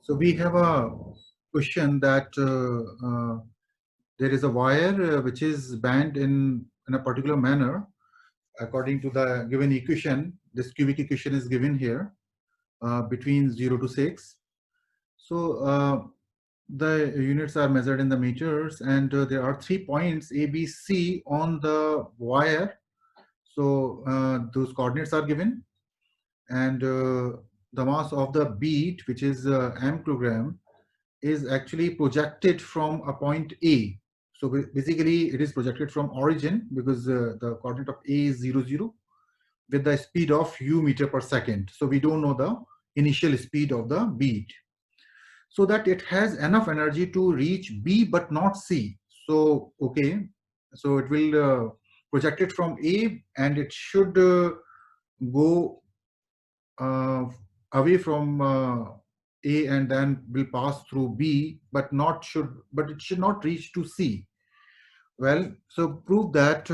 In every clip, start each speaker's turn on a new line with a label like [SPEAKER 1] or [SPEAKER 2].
[SPEAKER 1] So we have a question that there is a wire which is bent in a particular manner according to the given equation. This cubic equation is given here between 0 to 6. So the units are measured in the meters, and there are 3 points A, B, C on the wire. So those coordinates are given, and the mass of the bead, which is m kilogram, is actually projected from a point A. So basically it is projected from origin because the coordinate of A is 0, 0 with the speed of u meter per second. So we don't know the initial speed of the bead. So that it has enough energy to reach B but not C. So, okay, so it will project it from A, and it should go away from A and then will pass through B, but it should not reach to C. Well, so prove that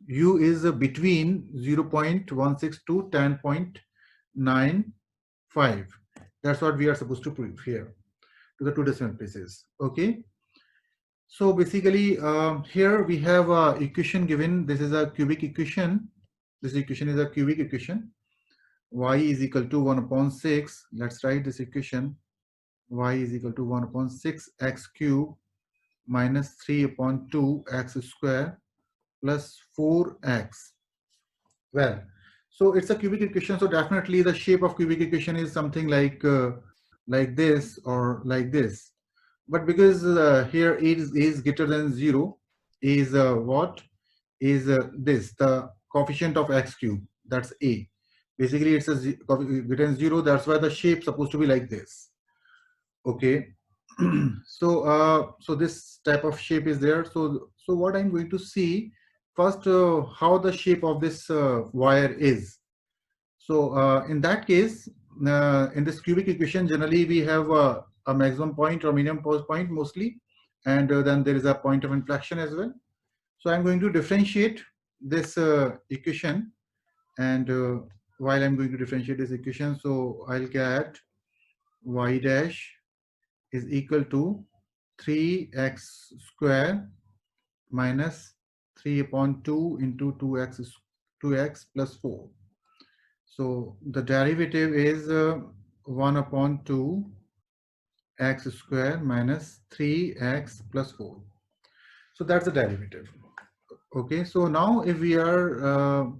[SPEAKER 1] U is between 0.16 to 10.95. That's what we are supposed to prove here to the 2 decimal places. Okay. So basically here we have a equation given. This is a cubic equation. This equation is a cubic equation. Y is equal to 1 upon 6. Let's write this equation. Y is equal to 1 upon 6 x cube minus 3 upon 2 x square plus 4x. Well, so it's a cubic equation. So definitely the shape of cubic equation is something like this or like this. But because here A is greater than 0, is what? Is this, the coefficient of x cube. That's A. Basically, it's a greater than 0. That's why the shape supposed to be like this. Okay. So so this type of shape is there. So what I'm going to see first, how the shape of this wire is. So in that case, in this cubic equation, generally we have a maximum point or minimum point mostly, and then there is a point of inflection as well. So I'm going to differentiate this equation, and while I'm going to differentiate this equation, so I'll get y dash is equal to 3x square minus 3 upon 2 into 2x plus 4. So the derivative is 1 upon 2 x square minus 3x plus 4. So that's the derivative. Okay, so now if we are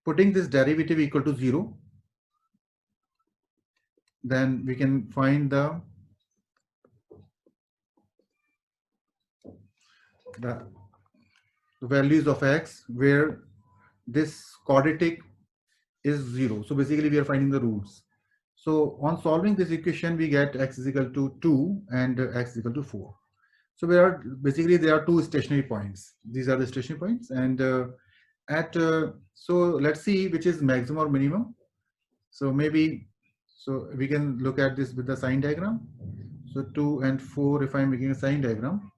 [SPEAKER 1] putting this derivative equal to 0, then we can find the values of x where this quadratic is 0. So basically we are finding the roots. So on solving this equation, we get x is equal to 2 and x is equal to 4. So there are 2 stationary points. These are the stationary points, and so let's see which is maximum or minimum. So maybe, so we can look at this with the sign diagram. So 2 and 4, if I'm making a sign diagram,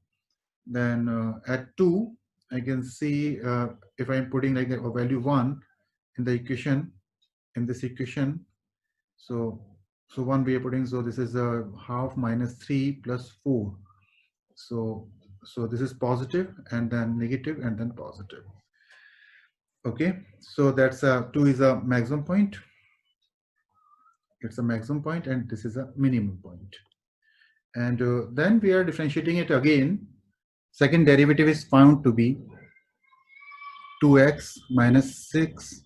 [SPEAKER 1] then at 2 I can see if I'm putting like a value 1 in the equation, in this equation, so 1 we are putting, so this is a half minus 3 plus 4. So this is positive, and then negative, and then positive. Okay, so that's 2 is a maximum point. It's a maximum point, and this is a minimum point. And then we are differentiating it again. Second derivative is found to be 2x minus 6.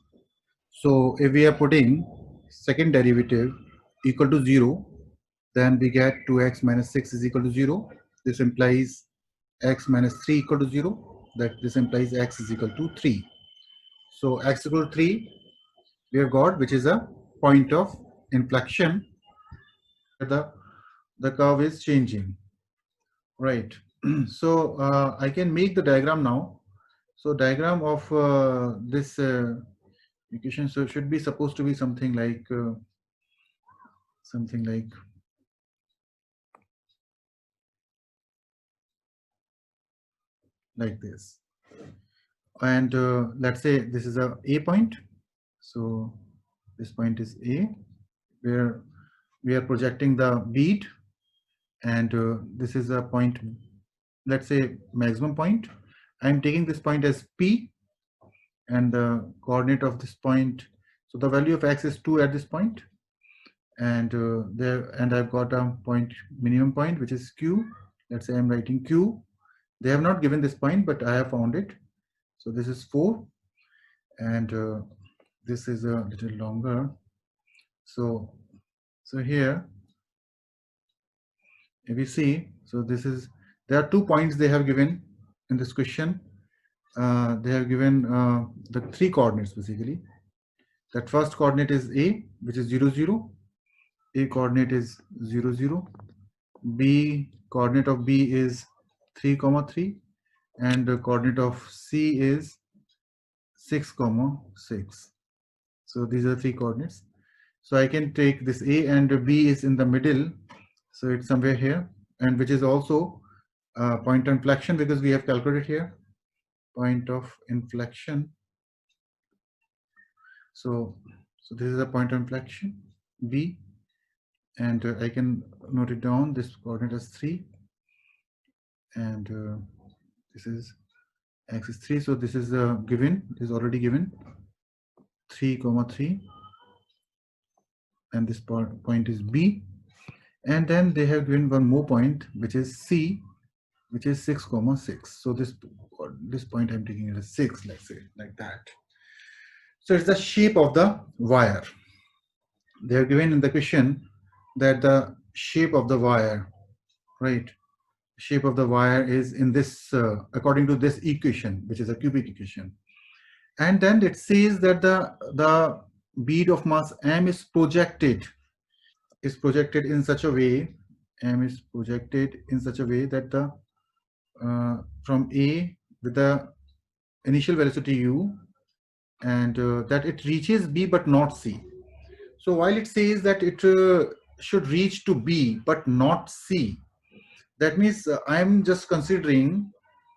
[SPEAKER 1] So if we are putting second derivative equal to 0, then we get 2x minus 6 is equal to 0. This implies x minus 3 equal to 0. That this implies x is equal to 3. So x equal to 3 we have got, which is a point of inflection where the curve is changing, right? So I can make the diagram now. So diagram of this equation, so it should be supposed to be something like this. And let's say this is a point. So this point is A, where we are projecting the bead, and this is a point, let's say maximum point. I'm taking this point as P, and the coordinate of this point, so the value of x is 2 at this point, and I've got a point, minimum point, which is Q. Let's say I'm writing Q. They have not given this point, but I have found it. So this is 4, and this is a little longer. So here, if you see, so this is, there are 2 points they have given in this question. They have given the 3 coordinates basically. That first coordinate is A, which is 0, 0. A coordinate is 0, 0. B coordinate of B is 3, 3, and the coordinate of C is 6, 6. So these are 3 coordinates. So I can take this A, and B is in the middle, so it's somewhere here, and which is also point of inflection, because we have calculated here point of inflection. So this is a point of inflection B, and I can note it down. This coordinate is 3, and this is x is 3. So this is given, is already given 3, 3, and this point is B, and then they have given one more point, which is C, which is 6, 6. So this point I'm taking it as 6, let's say, like that. So it's the shape of the wire. They are given in the question that the shape of the wire, right? Shape of the wire is in this, according to this equation, which is a cubic equation. And then it says that the bead of mass M is projected in such a way, M is projected in such a way that the from A with the initial velocity U, and that it reaches B but not C. So while it says that it should reach to B but not C, that means I'm just considering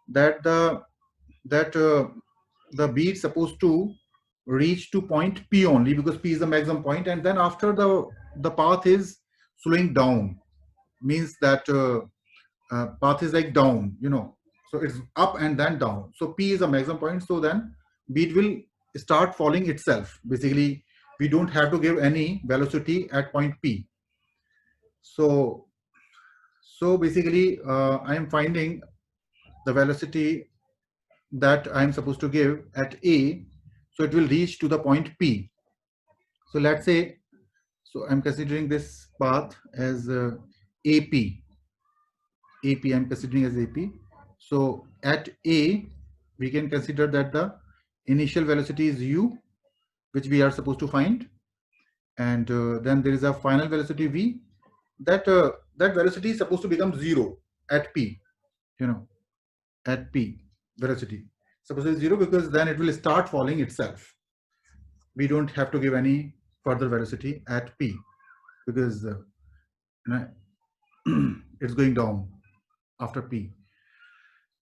[SPEAKER 1] that the bead is supposed to reach to point P only, because P is the maximum point, and then after the path is slowing down, means that path is like down, so it's up and then down. So P is a maximum point, so then bead will start falling itself. Basically, we don't have to give any velocity at point P. So basically, I am finding the velocity that I am supposed to give at A, so it will reach to the point P. So let's say, so I'm considering this path as AP. I'm considering as AP. So at A, we can consider that the initial velocity is U, which we are supposed to find, and then there is a final velocity V. That velocity is supposed to become 0 at P. At P, velocity suppose it's 0, because then it will start falling itself. We don't have to give any further velocity at P, because it's going down after P.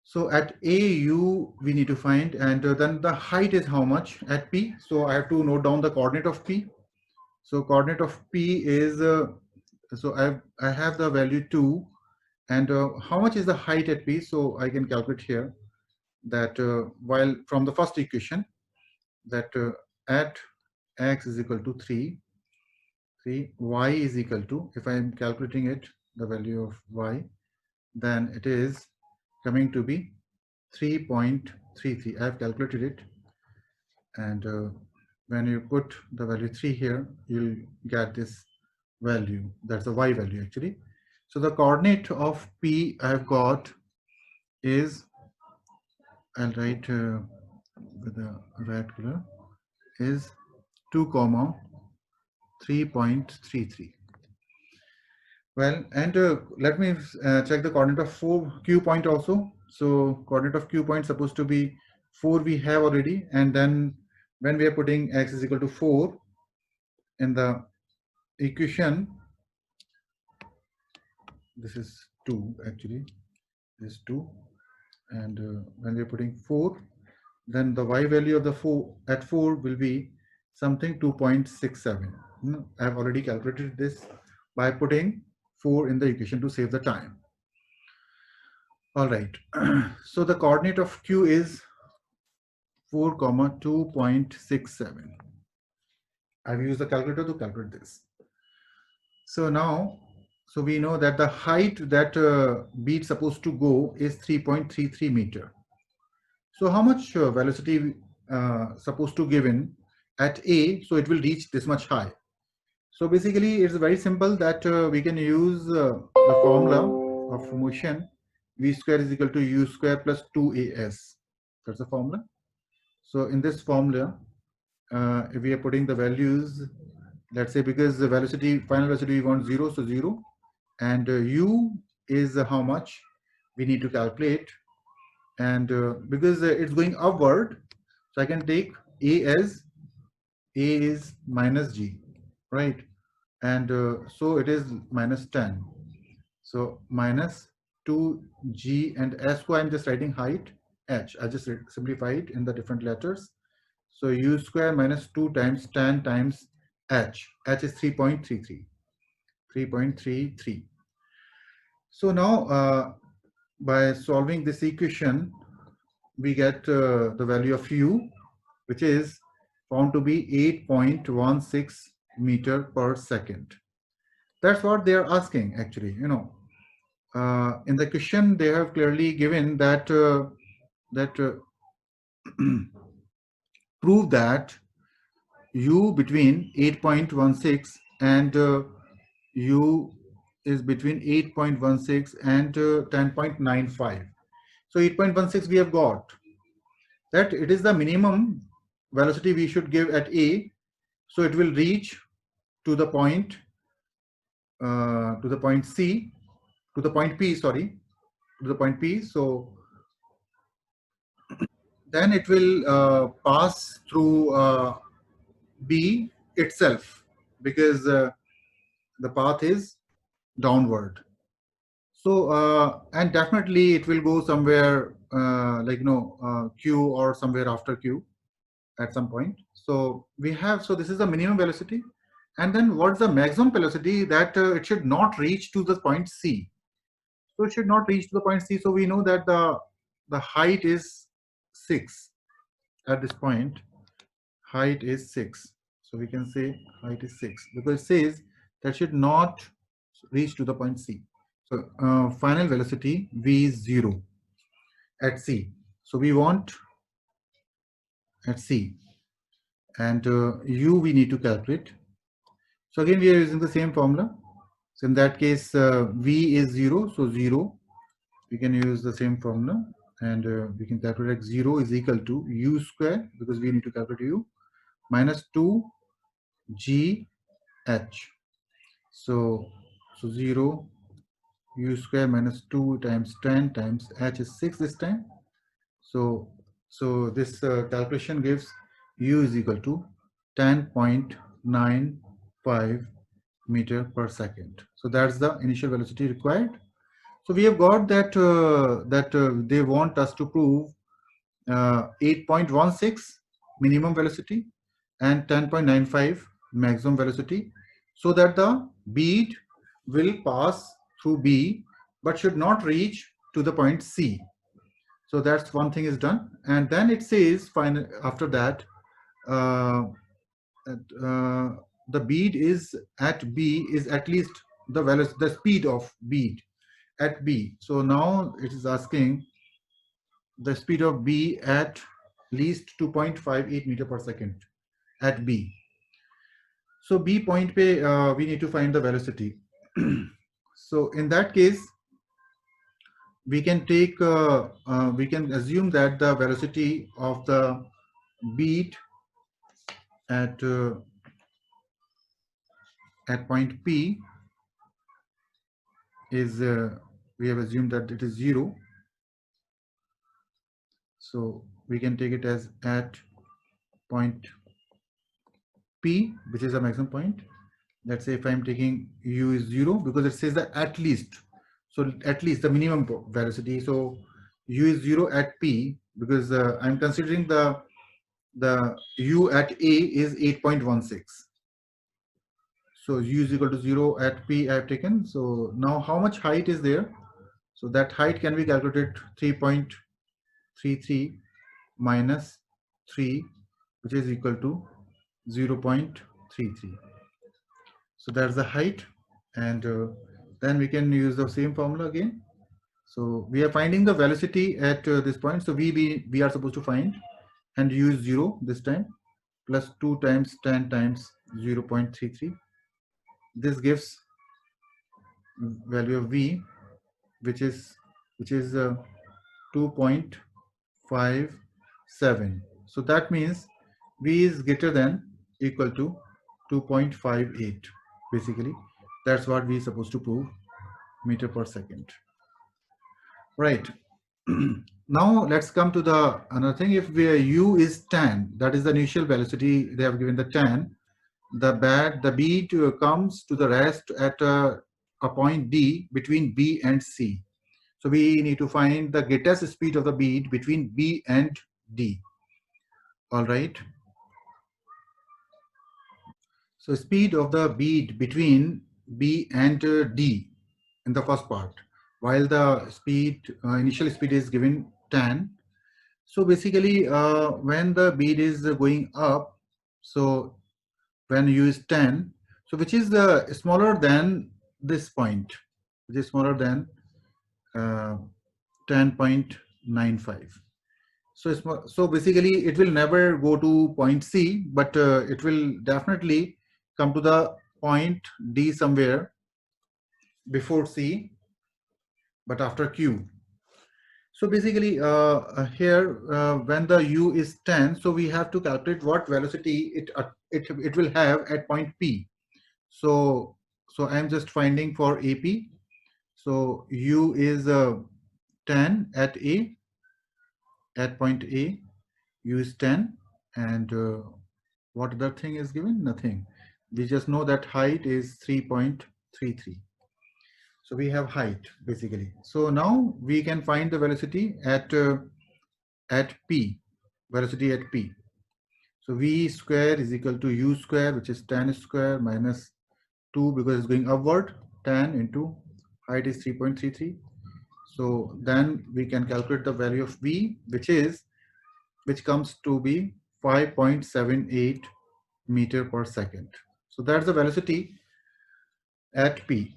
[SPEAKER 1] So at AU we need to find, and then the height is how much at P. So I have to note down the coordinate of P. So coordinate of P is so I have the value 2, and how much is the height at P? So I can calculate here that while from the first equation, that at x is equal to 3, y is equal to, if I am calculating it, the value of y, then it is coming to be 3.33. I have calculated it, and when you put the value 3 here, you'll get this value. That's the y value actually. So the coordinate of P I have got is, I'll write with the red color, is 2, 3.33. Well, and let me check the coordinate of Q point also. So coordinate of Q point supposed to be 4, we have already, and then when we are putting x is equal to 4 in the equation, this is 2 actually, this is 2, and when we are putting 4, then the y value of the 4 at 4 will be something 2.67. I have already calculated this by putting 4 in the equation to save the time. All right. So the coordinate of Q is 4, 2.67. I've used the calculator to calculate this. So now, so we know that the height that bead supposed to go is 3.33 meter. So how much velocity supposed to given at A, so it will reach this much high. So basically it's very simple that we can use the formula of motion v square is equal to u square plus 2as. That's the formula. So in this formula, if we are putting the values, let's say because the velocity, final velocity we want 0, so 0, and u is how much we need to calculate, and because it's going upward, so I can take a as a is minus g, right? And so it is minus 10, so minus 2g, and as for I'm just writing height h, I just simplify it in the different letters. So u square minus 2 times 10 times h is 3.33. So now by solving this equation, we get the value of u, which is found to be 8.16 meter per second. That's what they are asking actually. In the question they have clearly given that prove that u between 8.16 and u is between 8.16 and 10.95. So 8.16 we have got. That it is the minimum velocity we should give at A, so it will reach to the point C, to the point P, sorry, to the point P. So then it will pass through B itself, because the path is downward. So and definitely it will go somewhere like Q or somewhere after Q at some point. So we have, so this is the minimum velocity, and then what's the maximum velocity that it should not reach to the point C. So it should not reach to the point C. So we know that the height is 6 at this point. Height is 6. So we can say height is 6 because it says that should not reach to the point C. So final velocity v is 0 at C. So we want at C, and u we need to calculate. So again we are using the same formula. So in that case v is 0, so 0. We can use the same formula, and we can calculate 0 is equal to u square, because we need to calculate u, minus 2 g h. So 0 u square minus 2 times 10 times h is 6 this time. So this calculation gives u is equal to 10.95 meter per second. So that's the initial velocity required. So we have got that they want us to prove 8.16 minimum velocity and 10.95 maximum velocity, so that the bead will pass through B but should not reach to the point C. So that's one thing is done, and then it says fine after that uh, the bead is at B is at least the speed of bead at B. So now it is asking the speed of B at least 2.58 meter per second at B. So B point pe we need to find the velocity. So in that case, we can take we can assume that the velocity of the bead at point P is we have assumed that it is 0. So we can take it as at point P, which is a maximum point. Let's say if I'm taking u is 0, because it says that at least, so at least the minimum velocity. So u is 0 at P, because I'm considering the u at A is 8.16. So u is equal to 0 at p I have taken. So now how much height is there? So that height can be calculated 3.33 minus 3, which is equal to 0.33. So that's the height, and then we can use the same formula again. So we are finding the velocity at this point. So we are supposed to find and use 0 this time, plus 2 times 10 times 0.33. This gives value of v, which is 2.57. So that means v is greater than equal to 2.58. Basically, that's what we are supposed to prove, meter per second. Right. Now let's come to the another thing. If u is 10, that is the initial velocity they have given the 10. The bead comes to the rest at a point D between B and C. So we need to find the greatest speed of the bead between B and D. All right. So speed of the bead between B and D in the first part, while the speed initial speed is given 10. So basically, when the bead is going up, so when u is 10, so which is smaller than this point, which is smaller than 10.95. So basically it will never go to point C, but it will definitely come to the point D somewhere before C, but after Q. So basically here when the u is 10, so we have to calculate what velocity it will have at point P. So I'm just finding for AP. So u is 10 at A, at point A, u is 10, and what other thing is given? Nothing. We just know that height is 3.33. So we have height basically. So now we can find the velocity at P, velocity at P. So v square is equal to u square, which is 10 square minus 2 because it's going upward. 10 into height is 3.33. So then we can calculate the value of v, which comes to be 5.78 meter per second. So that's the velocity at P.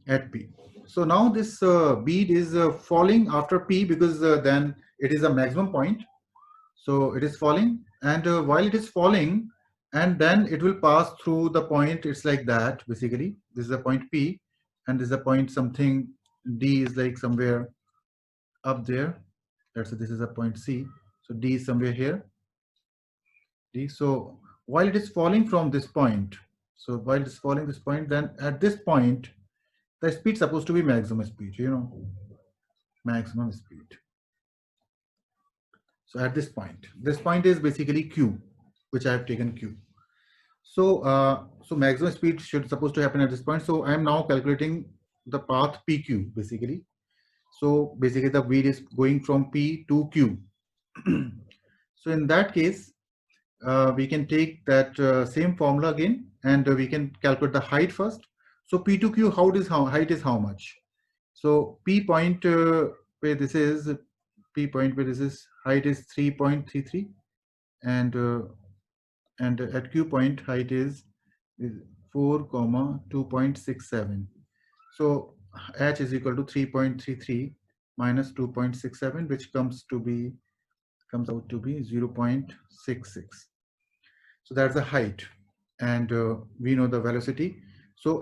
[SPEAKER 1] At P. So now this bead is falling after P because then it is a maximum point. So it is falling, and while it is falling, and then it will pass through the point. It's like that basically. This is a point P, and this is a point something D is like somewhere up there. Let's say this is a point C. So D is somewhere here. D. So while it is falling from this point, so while it's falling this point, then at this point, the speed is supposed to be maximum speed, maximum speed. So at this point is basically Q, which I have taken Q. So so maximum speed should supposed to happen at this point. So I am now calculating the path PQ basically. So basically the bead is going from P to Q. So in that case, we can take that same formula again, and we can calculate the height first. So P to Q, height is how much? So P point where this is P point where this is height is 3.33, and at Q point height is 4,2.67. So h is equal to 3.33 minus 2.67, which comes out to be 0.66. So that's the height, and we know the velocity. So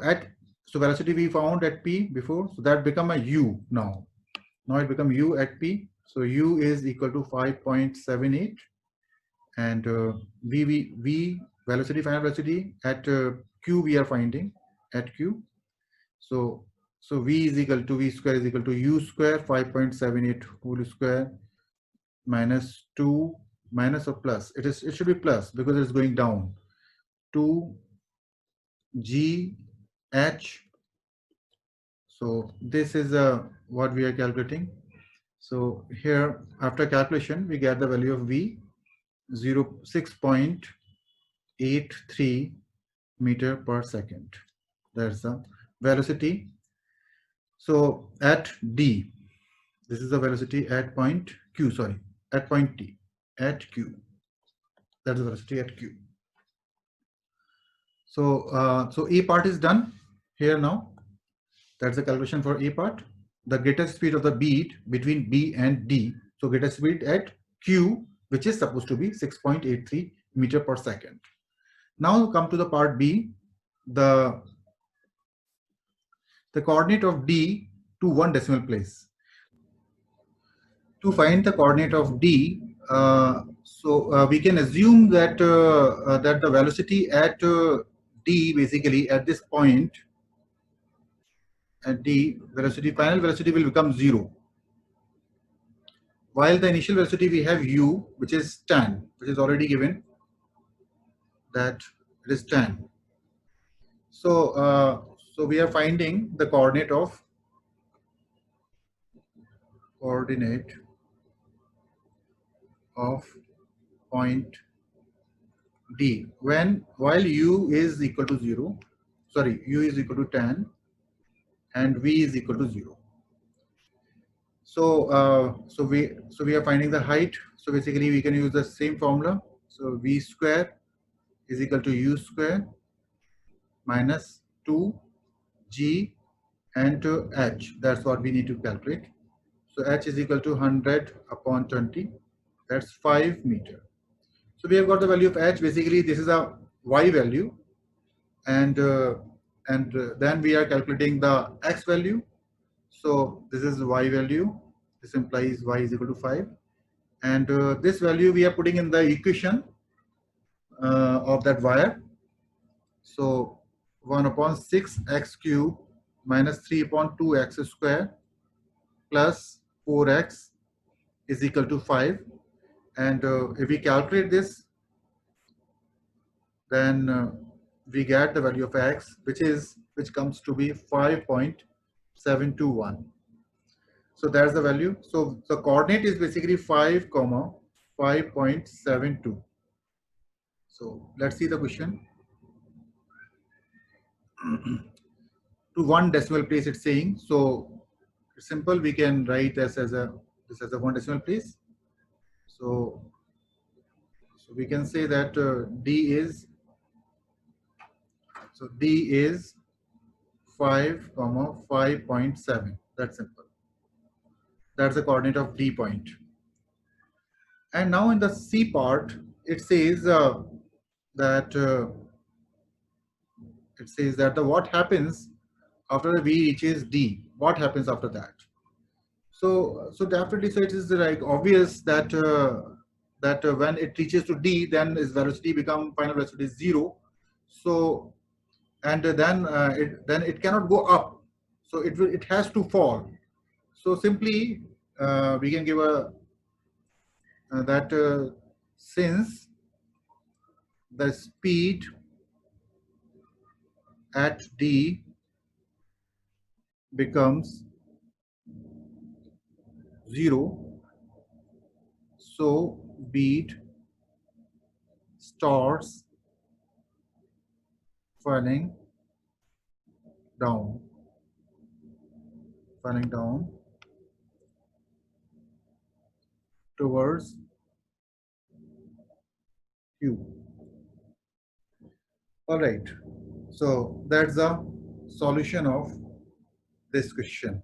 [SPEAKER 1] velocity we found at P before, so that become a U now. Now it become U at P. So U is equal to 5.78, and V velocity, final velocity at Q we are finding at Q. So V is equal to V square is equal to U square 5.78 whole square minus 2 minus or plus. It should be plus because it's going down. 2 G H. So this is what we are calculating. So here after calculation we get the value of V 6.83 meter per second. That's the velocity. So at D, this is the velocity at point Q, sorry, at point T, at Q. That's the velocity at Q. So A part is done here now. That's the calculation for A part. The greatest speed of the beat between B and D. So greatest speed at Q, which is supposed to be 6.83 meter per second. Now come to the part B, the coordinate of D to one decimal place. To find the coordinate of D, we can assume that that the velocity at D, basically at this point at D, final velocity will become 0. While the initial velocity we have u, which is tan, which is already given, that it is tan. So we are finding the coordinate of point D while u is equal to 0, sorry, u is equal to tan and v is equal to 0. So we are finding the height. So basically we can use the same formula. So v square is equal to u square minus 2g and to h. That's what we need to calculate. So h is equal to 100 upon 20. That's 5 meter. So we have got the value of h. Basically, this is a y value, and then we are calculating the x value. So this is y value. This implies y is equal to 5, and this value we are putting in the equation of that wire. So 1 upon 6x cube minus 3 upon 2x square plus 4x is equal to 5. And if we calculate this, then we get the value of x, which comes to be 5.721. So that's the value. So the coordinate is basically 5, 5.72. So let's see the question. To one decimal place, it's saying. So it's simple. We can write this as a one decimal place. So we can say that D is 5, 5.7. That's simple. That's the coordinate of D point. And now in the C part, it says that what happens after the V reaches D. What happens after that? So definitely, so it is like obvious that when it reaches to D, then its velocity final velocity is 0. So and then it cannot go up. So it has to fall. So simply we can give that since the speed at D becomes 0, so beat starts falling down towards Q. All right. So that's the solution of this question.